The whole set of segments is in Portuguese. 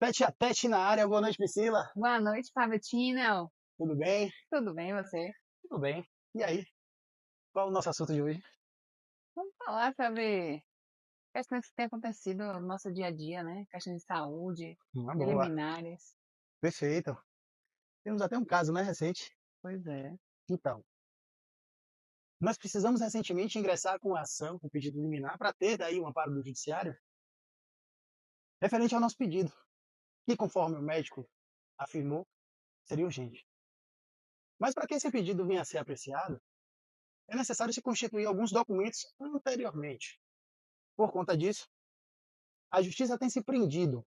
Tete a tete na área, boa noite, Priscila. Boa noite, Fábio. Tudo bem? Tudo bem, você? Tudo bem. E aí, qual é o nosso assunto de hoje? Vamos falar sobre questões que têm acontecido no nosso dia a dia, né? Questões de saúde, Uma de boa. liminares. Perfeito. Temos até um caso, né, recente. Pois é. Então, nós precisamos recentemente ingressar com ação, com pedido liminar, para ter daí um amparo do judiciário referente ao nosso pedido, que conforme o médico afirmou, seria urgente. Mas para que esse pedido venha a ser apreciado, é necessário se constituir alguns documentos anteriormente. Por conta disso, a justiça tem se prendido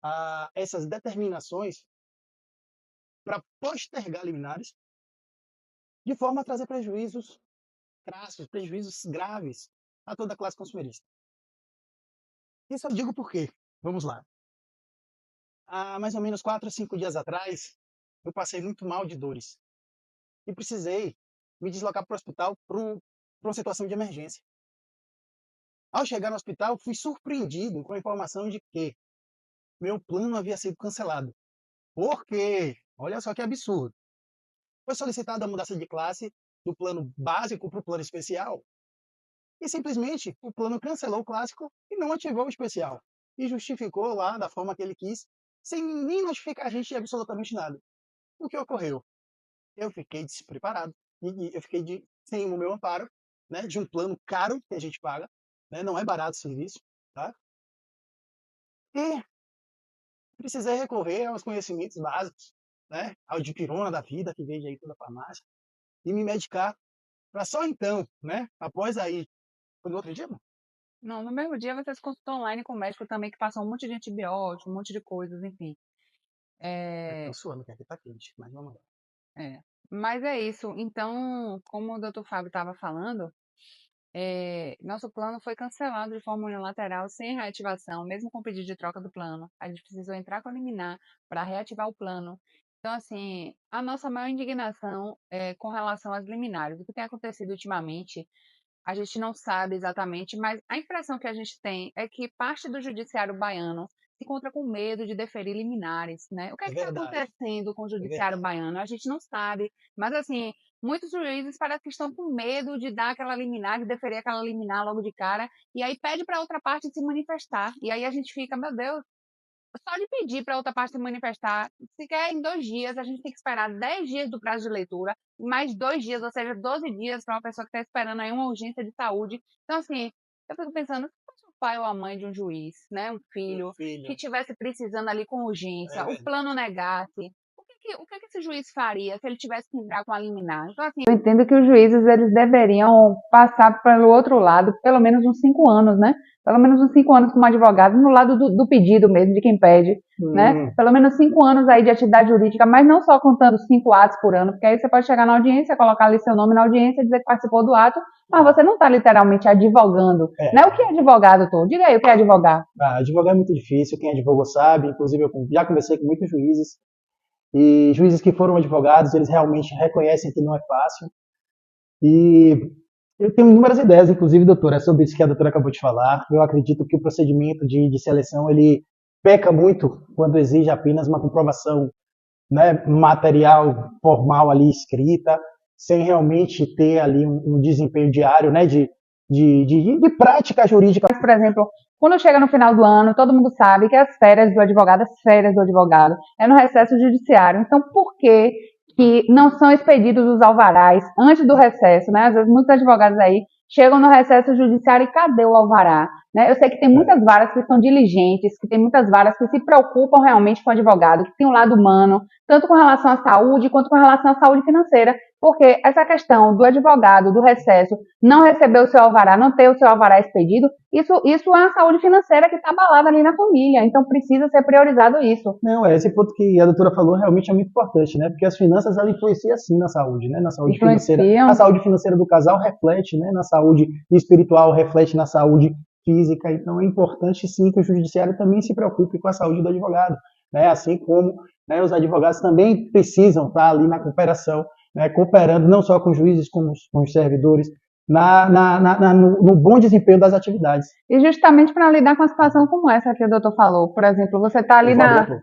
a essas determinações para postergar liminares, de forma a trazer prejuízos crassos, prejuízos graves a toda a classe consumerista. Isso eu digo por quê? Vamos lá. Há mais ou menos 4 a 5 dias atrás, eu passei muito mal de dores e precisei me deslocar para o hospital para uma situação de emergência. Ao chegar no hospital, fui surpreendido com a informação de que meu plano havia sido cancelado. Por quê? Olha só que absurdo. Foi solicitada a mudança de classe do plano básico para o plano especial e simplesmente o plano cancelou o clássico e não ativou o especial. E justificou lá da forma que ele quis, sem nem notificar a gente de absolutamente nada. O que ocorreu? Eu fiquei despreparado e eu fiquei sem o meu amparo, né, de um plano caro que a gente paga, né, não é barato o serviço, tá? E precisei recorrer aos conhecimentos básicos, né, ao dipirona da vida que vende aí toda a farmácia e me medicar para só então, né, após aí, foi no outro dia, mano? Não, no mesmo dia você se consultou online com o médico também, que passou um monte de antibiótico, um monte de coisas, enfim. Tô É, suando, que aqui tá quente, mas vamos lá. é. Mas é isso. Então, como o doutor Fábio estava falando, nosso plano foi cancelado de forma unilateral, sem reativação, mesmo com pedido de troca do plano. A gente precisou entrar com a liminar para reativar o plano. Então, assim, a nossa maior indignação é com relação às liminares. O que tem acontecido ultimamente, a gente não sabe exatamente, mas a impressão que a gente tem é que parte do judiciário baiano se encontra com medo de deferir liminares, né? O que é É que está verdade, acontecendo com o é judiciário verdade. baiano? A gente não sabe, mas assim, muitos juízes parece que estão com medo de dar aquela liminar, de deferir aquela liminar logo de cara, e aí pede para a outra parte se manifestar. E aí a gente fica, meu Deus, só de pedir para a outra parte se manifestar, se quer em 2 dias, a gente tem que esperar 10 dias do prazo de leitura, mais 2 dias, ou seja, 12 dias para uma pessoa que está esperando aí uma urgência de saúde. Então, assim, eu fico pensando, se fosse o pai ou a mãe de um juiz, né, um Meu filho, que filho, estivesse precisando ali com é urgência, o verdade. plano negasse, o que esse juiz faria se ele tivesse que entrar com a liminar? Então, assim, eu entendo que os juízes eles deveriam passar pelo outro lado, pelo menos uns 5 anos, né? Pelo menos uns 5 anos como advogado, no lado do pedido mesmo, de quem pede, né? Hum, Pelo menos 5 anos aí de atividade jurídica, mas não só contando 5 atos por ano, porque aí você pode chegar na audiência, colocar ali seu nome na audiência, dizer que participou do ato, mas você não está literalmente advogando, né? O que é advogado, Tom? Diga aí o que é advogar. advogar é muito difícil, quem advogou sabe, inclusive eu já conversei com muitos juízes, e juízes que foram advogados, eles realmente reconhecem que não é fácil, e eu tenho inúmeras ideias, inclusive, doutora, sobre isso que a doutora acabou de falar. Eu acredito que o procedimento de seleção, ele peca muito quando exige apenas uma comprovação, né, material, formal ali, escrita, sem realmente ter ali um desempenho diário, né, de prática jurídica. Por exemplo, quando chega no final do ano, todo mundo sabe que as férias do advogado, é no recesso judiciário. Então, por que não são expedidos os alvarás antes do recesso, né? Às vezes, muitos advogados aí chegam no recesso judiciário e cadê o alvará? Né? Eu sei que tem muitas varas que são diligentes, que tem muitas varas que se preocupam realmente com o advogado, que tem um lado humano, tanto com relação à saúde quanto com relação à saúde financeira, porque essa questão do advogado, do recesso, não receber o seu alvará, não ter o seu alvará expedido, isso é uma saúde financeira que está abalada ali na família. Então precisa ser priorizado isso. Não, esse ponto que a doutora falou realmente é muito importante, né? Porque as finanças ela influenciam sim na saúde, né? Na saúde financeira. A Influenciam. saúde financeira do casal reflete, né? Na saúde espiritual reflete na saúde física. Então é importante sim que o judiciário também se preocupe com a saúde do advogado, né? Assim como, né, os advogados também precisam estar ali na cooperação, né? Cooperando não só com os juízes, como com os servidores, no bom desempenho das atividades. E justamente para lidar com uma situação como essa que o doutor falou, por exemplo, você está ali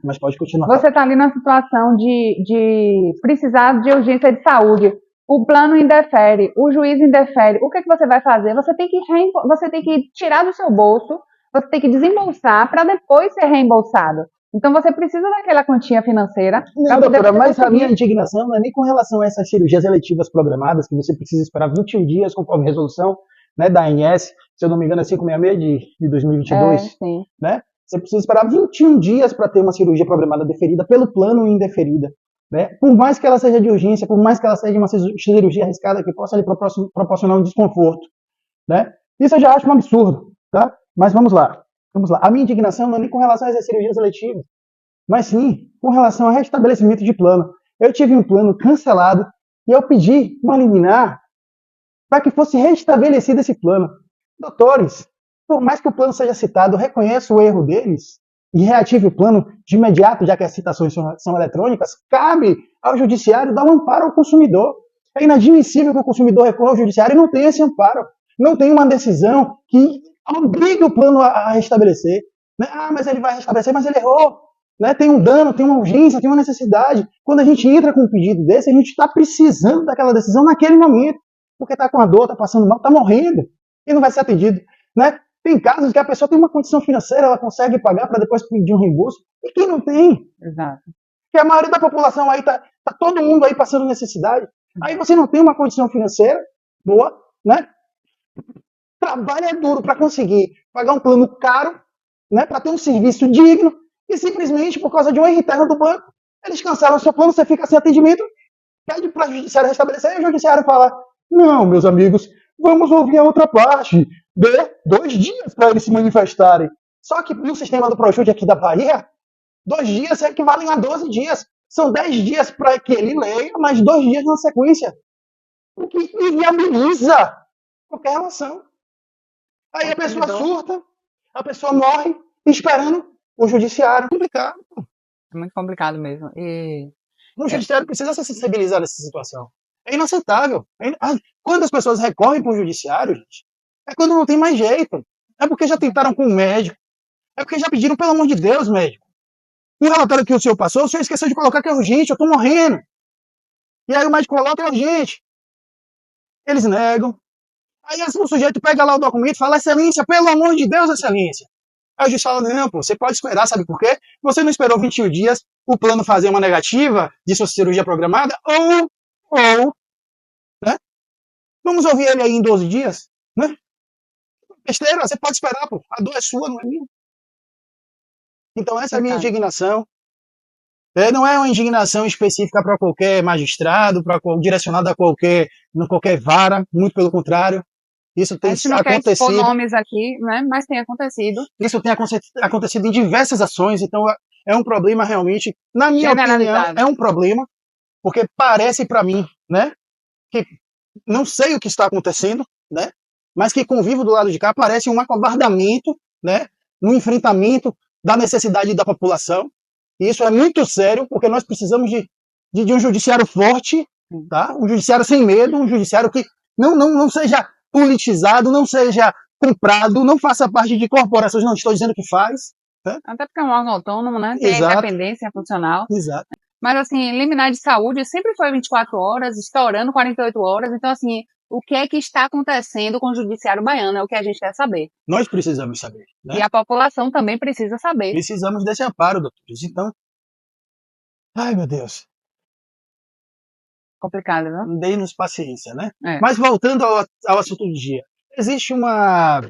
Mas pode continuar. Você está ali na situação de precisar de urgência de saúde, o plano indefere, o juiz indefere, o que é que você vai fazer? Você tem que tirar do seu bolso, você tem que desembolsar para depois ser reembolsado. Então você precisa daquela quantia financeira. Não, doutora, mas a minha indignação não é nem com relação a essas cirurgias eletivas programadas, que você precisa esperar 21 dias conforme resolução, né, da ANS, se eu não me engano é 566 de 2022, sim. Né? Você precisa esperar 21 dias para ter uma cirurgia programada deferida pelo plano indeferida. Né? Por mais que ela seja de urgência, por mais que ela seja uma cirurgia arriscada que possa lhe proporcionar um desconforto. Né? Isso eu já acho um absurdo. Tá? Mas vamos lá. A minha indignação não é nem com relação a essas cirurgias eletivas, mas sim com relação ao restabelecimento de plano. Eu tive um plano cancelado e eu pedi uma liminar para que fosse restabelecido esse plano. Doutores, por mais que o plano seja citado, eu reconheço o erro deles e reative o plano de imediato, já que as citações são eletrônicas, cabe ao judiciário dar um amparo ao consumidor. É inadmissível que o consumidor recorra ao judiciário e não tenha esse amparo. Não tem uma decisão que obrigue o plano a restabelecer. Né? Ah, mas ele vai restabelecer, mas ele errou. Né? Tem um dano, tem uma urgência, tem uma necessidade. Quando a gente entra com um pedido desse, a gente está precisando daquela decisão naquele momento. Porque está com a dor, está passando mal, está morrendo e não vai ser atendido. Né? Tem casos que a pessoa tem uma condição financeira, ela consegue pagar para depois pedir um reembolso, e quem não tem? Exato. Porque a maioria da população aí tá todo mundo aí passando necessidade. Aí você não tem uma condição financeira boa, né? Trabalha duro para conseguir pagar um plano caro, né? Para ter um serviço digno, e simplesmente por causa de um erro interno do banco, eles cancelam o seu plano, você fica sem atendimento, pede para o judiciário restabelecer, e o judiciário fala: não, meus amigos, vamos ouvir a outra parte. Dê 2 dias para eles se manifestarem. Só que no sistema do Projude aqui da Bahia, 2 dias equivalem a 12 dias. São 10 dias para que ele leia, mais 2 dias na sequência. O que inviabiliza qualquer relação. Aí a pessoa surta, a pessoa morre, esperando o judiciário. Complicado. É muito complicado mesmo. E o judiciário precisa se sensibilizar nessa situação. É inaceitável. Quando as pessoas recorrem para o judiciário, gente, é quando não tem mais jeito. É porque já tentaram com o médico. É porque já pediram, pelo amor de Deus, médico. O relatório que o senhor passou, o senhor esqueceu de colocar que é urgente, eu tô morrendo. E aí o médico coloca é urgente. Eles negam. Aí o sujeito pega lá o documento e fala: excelência, pelo amor de Deus, excelência. Aí o juiz fala: não, pô, você pode esperar, sabe por quê? Você não esperou 21 dias o plano fazer uma negativa de sua cirurgia programada, ou, né? Vamos ouvir ele aí em 12 dias, né? Besteira, você pode esperar, pô. A dor é sua, não é minha. Então essa é a minha indignação. Não é uma indignação específica para qualquer magistrado, direcionada a qualquer vara, muito pelo contrário. Isso tem acontecido. Não quer expor nomes aqui, né? Mas tem acontecido. Isso tem acontecido em diversas ações, então é um problema realmente, na minha opinião, é um problema, porque parece para mim, né, que não sei o que está acontecendo, né, mas que convivo do lado de cá parece um acovardamento, né, no enfrentamento da necessidade da população. E isso é muito sério, porque nós precisamos de um judiciário forte, tá? Um judiciário sem medo, um judiciário que não seja politizado, não seja comprado, não faça parte de corporações, não estou dizendo que faz. Né? Até porque é um órgão autônomo, né? Tem independência funcional. Exato. Mas, assim, liminar de saúde sempre foi 24 horas, estourando 48 horas. Então, assim, o que é que está acontecendo com o judiciário baiano é o que a gente quer saber. Nós precisamos saber. Né? E a população também precisa saber. Precisamos desse amparo, doutores. Então, ai, meu Deus. Complicado, né? Dê-nos paciência, né? Mas voltando ao assunto do dia. Existe uma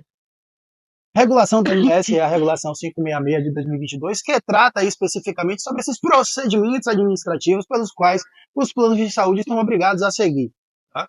regulação da ANS, a regulação 566 de 2022, que trata especificamente sobre esses procedimentos administrativos pelos quais os planos de saúde estão obrigados a seguir. Tá?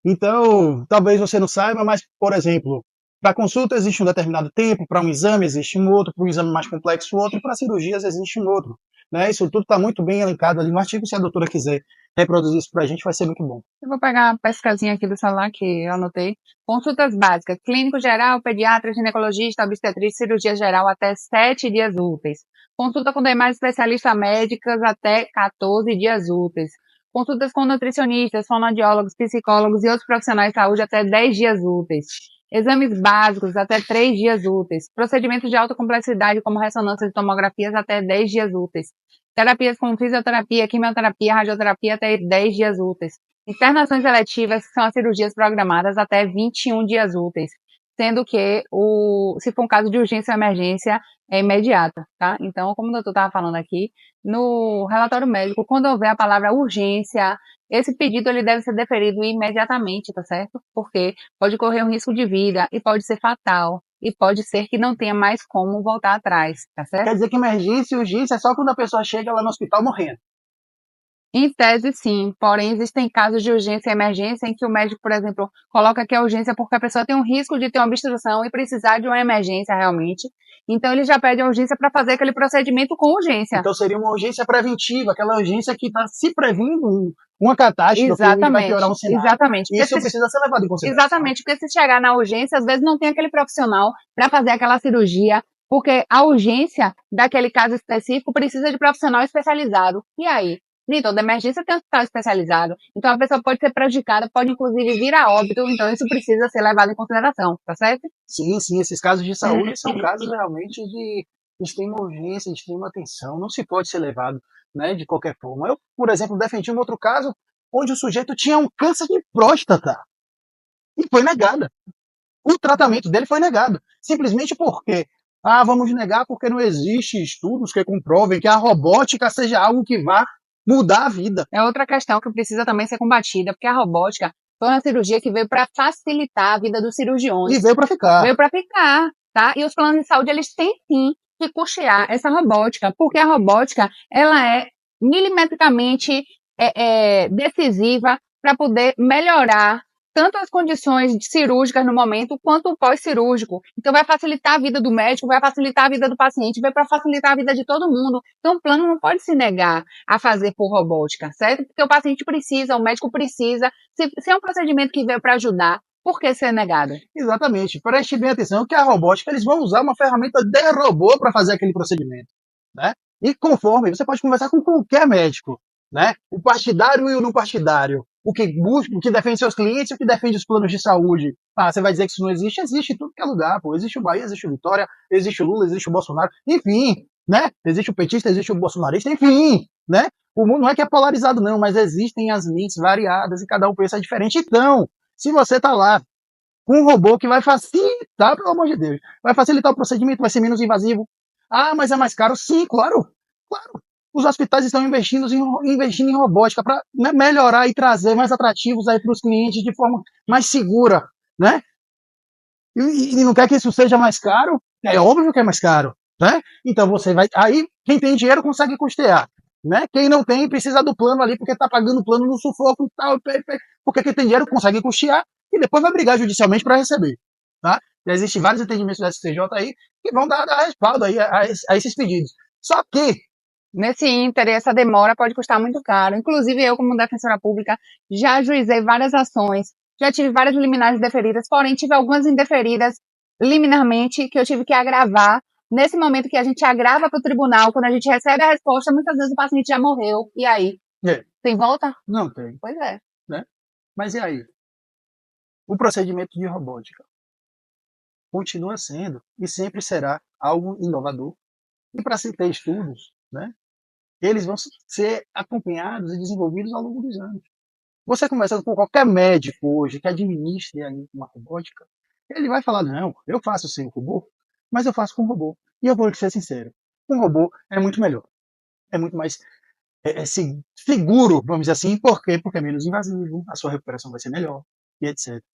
Então, talvez você não saiba, mas, por exemplo, para consulta existe um determinado tempo, para um exame existe um outro, para um exame mais complexo outro, para cirurgias existe um outro. Né? Isso tudo está muito bem elencado ali no artigo. Se a doutora quiser reproduzir isso para a gente, vai ser muito bom. Eu vou pegar uma pescazinha aqui do celular que eu anotei. Consultas básicas: clínico geral, pediatra, ginecologista, obstetriz, cirurgia geral até 7 dias úteis. Consulta com demais especialistas médicas até 14 dias úteis. consultas com nutricionistas, fonoaudiólogos, psicólogos e outros profissionais de saúde até 10 dias úteis. Exames básicos até 3 dias úteis. Procedimentos de alta complexidade como ressonância e tomografias até 10 dias úteis. Terapias como fisioterapia, quimioterapia, radioterapia até 10 dias úteis. Internações eletivas, que são as cirurgias programadas, até 21 dias úteis. Sendo que, se for um caso de urgência ou emergência, é imediata, tá? Então, como o doutor estava falando aqui, no relatório médico, quando houver a palavra urgência, esse pedido ele deve ser deferido imediatamente, tá certo? Porque pode correr um risco de vida e pode ser fatal. E pode ser que não tenha mais como voltar atrás, tá certo? Quer dizer que emergência e urgência é só quando a pessoa chega lá no hospital morrendo. Em tese, sim. Porém, existem casos de urgência e emergência em que o médico, por exemplo, coloca que é urgência porque a pessoa tem um risco de ter uma obstrução e precisar de uma emergência realmente. Então, ele já pede a urgência para fazer aquele procedimento com urgência. Então seria uma urgência preventiva, aquela urgência que está se prevendo uma catástrofe e vai piorar um cenário. Exatamente. Isso precisa ser levado em consideração. Exatamente, porque se chegar na urgência, às vezes não tem aquele profissional para fazer aquela cirurgia, porque a urgência daquele caso específico precisa de profissional especializado. E aí? Nem toda emergência tem um hospital especializado. Então a pessoa pode ser prejudicada, pode inclusive vir a óbito, então isso precisa ser levado em consideração, tá certo? Sim, esses casos de saúde são casos realmente de extrema urgência, de extrema atenção, não se pode ser levado, né, de qualquer forma. Eu, por exemplo, defendi um outro caso onde o sujeito tinha um câncer de próstata e foi negado. O tratamento dele foi negado, simplesmente porque vamos negar porque não existe estudos que comprovem que a robótica seja algo que vá mudar a vida. É outra questão que precisa também ser combatida, porque a robótica foi uma cirurgia que veio para facilitar a vida dos cirurgiões. E veio para ficar. Veio para ficar, tá? E os planos de saúde, eles têm sim que custear essa robótica, porque a robótica, ela é milimetricamente decisiva para poder melhorar tanto as condições cirúrgicas no momento, quanto o pós-cirúrgico. Então, vai facilitar a vida do médico, vai facilitar a vida do paciente, vai para facilitar a vida de todo mundo. Então, o plano não pode se negar a fazer por robótica, certo? Porque o paciente precisa, o médico precisa. Se é um procedimento que veio para ajudar, por que ser negado? Exatamente. Preste bem atenção que a robótica, eles vão usar uma ferramenta de robô para fazer aquele procedimento, né? E conforme, você pode conversar com qualquer médico, né? O partidário e o não partidário. O que busca, o que defende seus clientes e o que defende os planos de saúde. Você vai dizer que isso não existe? Existe em tudo que é lugar, pô. Existe o Bahia, existe o Vitória, existe o Lula, existe o Bolsonaro, enfim, né? Existe o petista, existe o bolsonarista, enfim, né? O mundo não é que é polarizado, não, mas existem as mentes variadas e cada um pensa diferente. Então, se você tá lá com um robô que vai facilitar, pelo amor de Deus, vai facilitar o procedimento, vai ser menos invasivo. Mas é mais caro? Sim, claro. Claro. Os hospitais estão investindo em robótica para melhorar e trazer mais atrativos aí para os clientes de forma mais segura, né? E não quer que isso seja mais caro? É óbvio que é mais caro, né? Então você vai, aí quem tem dinheiro consegue custear, né? Quem não tem precisa do plano ali porque está pagando o plano no sufoco e tal, porque quem tem dinheiro consegue custear e depois vai brigar judicialmente para receber, tá? Já existem vários entendimentos da STJ aí que vão dar respaldo aí a esses pedidos. Só que nesse ínter, essa demora pode custar muito caro. Inclusive, eu, como defensora pública, já ajuizei várias ações, já tive várias liminares deferidas, porém, tive algumas indeferidas liminarmente que eu tive que agravar. Nesse momento que a gente agrava para o tribunal, quando a gente recebe a resposta, muitas vezes o paciente já morreu. E aí? Tem volta? Não tem. Pois é. Né? Mas e aí? O procedimento de robótica continua sendo e sempre será algo inovador. E para se ter estudos, né? Eles vão ser acompanhados e desenvolvidos ao longo dos anos. Você conversando com qualquer médico hoje que administre uma robótica, ele vai falar, não, eu faço sem o robô, mas eu faço com o robô. E eu vou ser sincero, um robô é muito melhor. É muito mais seguro, vamos dizer assim, por quê? Porque é menos invasivo, a sua recuperação vai ser melhor, e etc.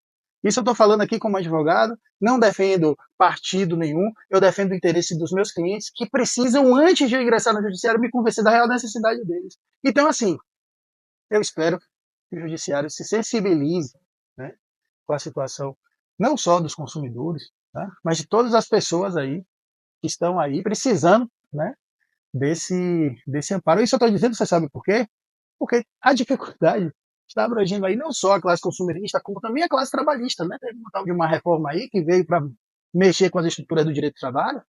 Isso eu estou falando aqui como advogado, não defendo partido nenhum, eu defendo o interesse dos meus clientes que precisam, antes de eu ingressar no judiciário, me convencer da real necessidade deles. Então, assim, eu espero que o judiciário se sensibilize, né, com a situação não só dos consumidores, tá, mas de todas as pessoas aí que estão aí precisando, né, desse amparo. Isso eu estou dizendo, você sabe por quê? Porque a dificuldade está abrangendo aí não só a classe consumerista, como também a classe trabalhista, né? Teve tal de uma reforma aí que veio para mexer com as estruturas do direito do trabalho,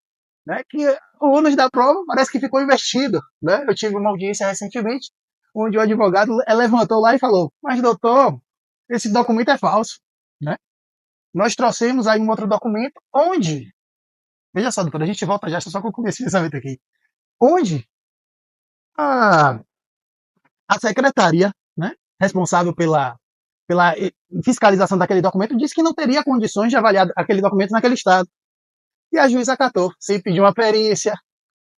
né? Que o ônus da prova parece que ficou investido, né? Eu tive uma audiência recentemente onde o advogado levantou lá e falou: mas doutor, esse documento é falso, né? Nós trouxemos aí um outro documento onde, veja só, doutor, a gente volta já só com o começo dessa vez aqui, onde a, a secretaria, né, responsável pela fiscalização daquele documento disse que não teria condições de avaliar aquele documento naquele estado. E a juíza acatou, sem pedir uma perícia,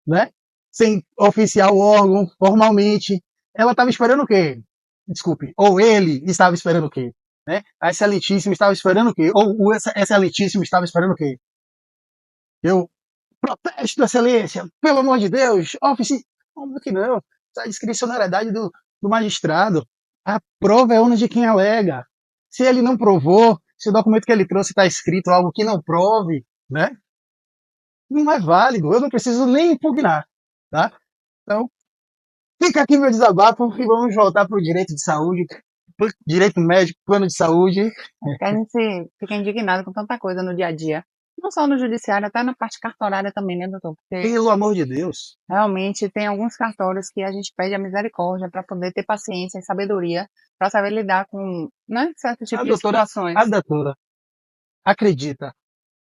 né? Sem oficiar o órgão formalmente. Ela estava esperando o quê? Desculpe. Ou ele estava esperando o quê? Né? A excelentíssima estava esperando o quê? Ou o excelentíssimo estava esperando o quê? Eu protesto, excelência, pelo amor de Deus, office. Como que não? Isso é a discricionariedade do magistrado. A prova é ônus de quem alega. Se ele não provou, se o documento que ele trouxe está escrito algo que não prove, né? Não é válido, eu não preciso nem impugnar, tá? Então, fica aqui meu desabafo e vamos voltar para o direito de saúde, pro direito médico, plano de saúde. Porque a gente fica indignado com tanta coisa no dia a dia. Não só no judiciário, até na parte cartorária também, né, doutor? Porque Pelo amor de Deus. realmente tem alguns cartórios que a gente pede a misericórdia para poder ter paciência e sabedoria para saber lidar com, né, certo tipo de situações. A doutora acredita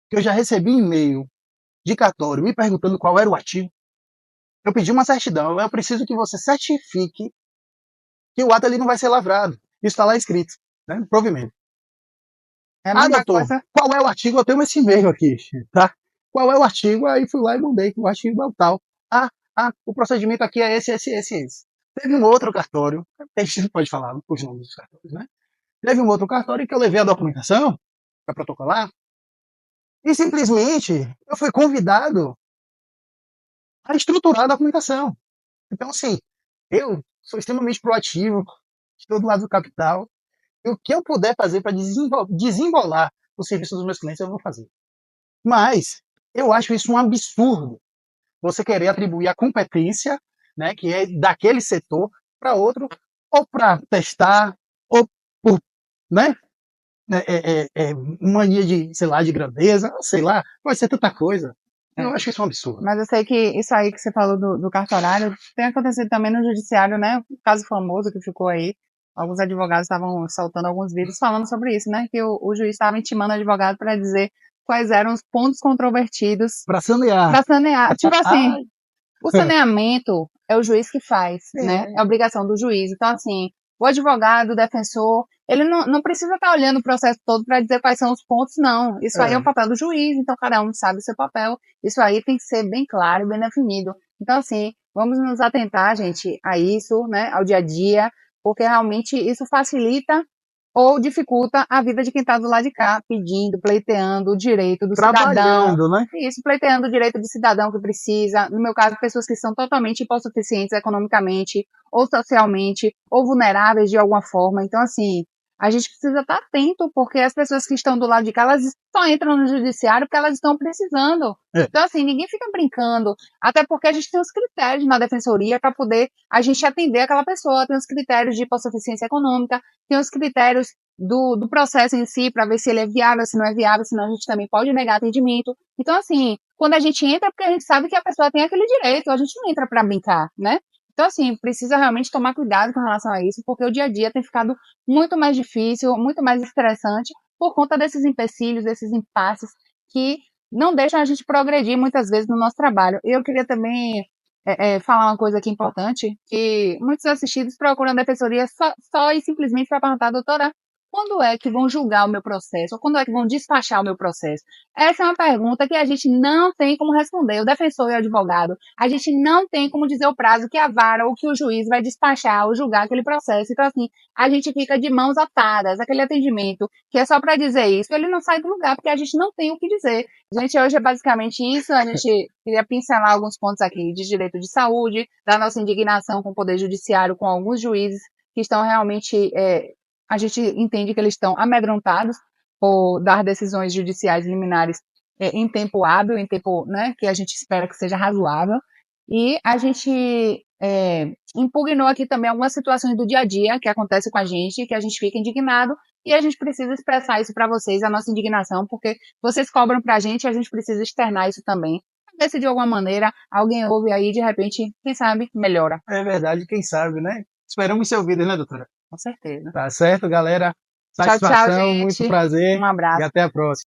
que eu já recebi e-mail de cartório me perguntando qual era o artigo. Eu pedi uma certidão, eu preciso que você certifique que o ato ali não vai ser lavrado. Isso está lá escrito, né, no provimento. É a mesma doutor, coisa. qual é o artigo? Eu tenho esse e-mail aqui, tá? Qual é o artigo? Aí fui lá e mandei, o artigo é o tal. O procedimento aqui é esse. Teve um outro cartório, a gente pode falar os nomes dos cartórios, né? Teve um outro cartório que eu levei a documentação para protocolar e simplesmente eu fui convidado a estruturar a documentação. Então, assim, eu sou extremamente proativo, estou do lado do capital, e o que eu puder fazer para desenrolar o serviço dos meus clientes, eu vou fazer. Mas eu acho isso um absurdo. Você querer atribuir a competência, né, que é daquele setor, para outro, ou para testar, ou por, né, mania de, sei lá, de grandeza, sei lá, pode ser tanta coisa. Eu acho isso um absurdo. Mas eu sei que isso aí que você falou do cartorário tem acontecido também no judiciário, né? Um caso famoso que ficou aí. Alguns advogados estavam soltando alguns vídeos falando sobre isso, né? Que o juiz estava intimando o advogado para dizer quais eram os pontos controvertidos para sanear. Para sanear. Tipo assim, o saneamento é o juiz que faz, né? É obrigação do juiz. Então, assim, o advogado, o defensor, ele não precisa estar olhando o processo todo para dizer quais são os pontos, não. Isso aí é o papel do juiz, então cada um sabe o seu papel. Isso aí tem que ser bem claro, bem definido. Então, assim, vamos nos atentar, gente, a isso, né? Ao dia a dia, porque realmente isso facilita ou dificulta a vida de quem está do lado de cá, pedindo, pleiteando o direito do cidadão. Né? Isso, pleiteando o direito do cidadão que precisa. No meu caso, pessoas que são totalmente hipossuficientes economicamente, ou socialmente, ou vulneráveis de alguma forma. Então, assim, a gente precisa estar atento, porque as pessoas que estão do lado de cá, elas só entram no judiciário porque elas estão precisando. Então, assim, ninguém fica brincando, até porque a gente tem os critérios na defensoria para poder a gente atender aquela pessoa, tem os critérios de hipossuficiência econômica, tem os critérios do processo em si, para ver se ele é viável, se não é viável, senão a gente também pode negar atendimento. Então, assim, quando a gente entra, é porque a gente sabe que a pessoa tem aquele direito, a gente não entra para brincar, né? Então, assim, precisa realmente tomar cuidado com relação a isso, porque o dia a dia tem ficado muito mais difícil, muito mais estressante, por conta desses empecilhos, desses impasses, que não deixam a gente progredir muitas vezes no nosso trabalho. E eu queria também falar uma coisa aqui importante, que muitos assistidos procuram a defensoria só e simplesmente para perguntar, doutora, quando é que vão julgar o meu processo? Ou quando é que vão despachar o meu processo? Essa é uma pergunta que a gente não tem como responder. O defensor e o advogado, a gente não tem como dizer o prazo que a vara ou que o juiz vai despachar ou julgar aquele processo. Então, assim, a gente fica de mãos atadas. Aquele atendimento que é só para dizer isso, ele não sai do lugar, porque a gente não tem o que dizer. Gente, hoje é basicamente isso. A gente queria pincelar alguns pontos aqui de direito de saúde, da nossa indignação com o Poder Judiciário, com alguns juízes que estão realmente... a gente entende que eles estão amedrontados por dar decisões judiciais liminares em tempo hábil, em tempo, né, que a gente espera que seja razoável. E a gente impugnou aqui também algumas situações do dia a dia que acontecem com a gente, que a gente fica indignado, e a gente precisa expressar isso para vocês, a nossa indignação, porque vocês cobram para a gente precisa externar isso também. Ver se de alguma maneira alguém ouve aí, de repente, quem sabe, melhora. É verdade, quem sabe, né? esperamos ser ouvidos, né, doutora? Com certeza. Tá certo, galera? Tchau, tchau, Satisfação, muito gente. prazer Um abraço. e até a próxima.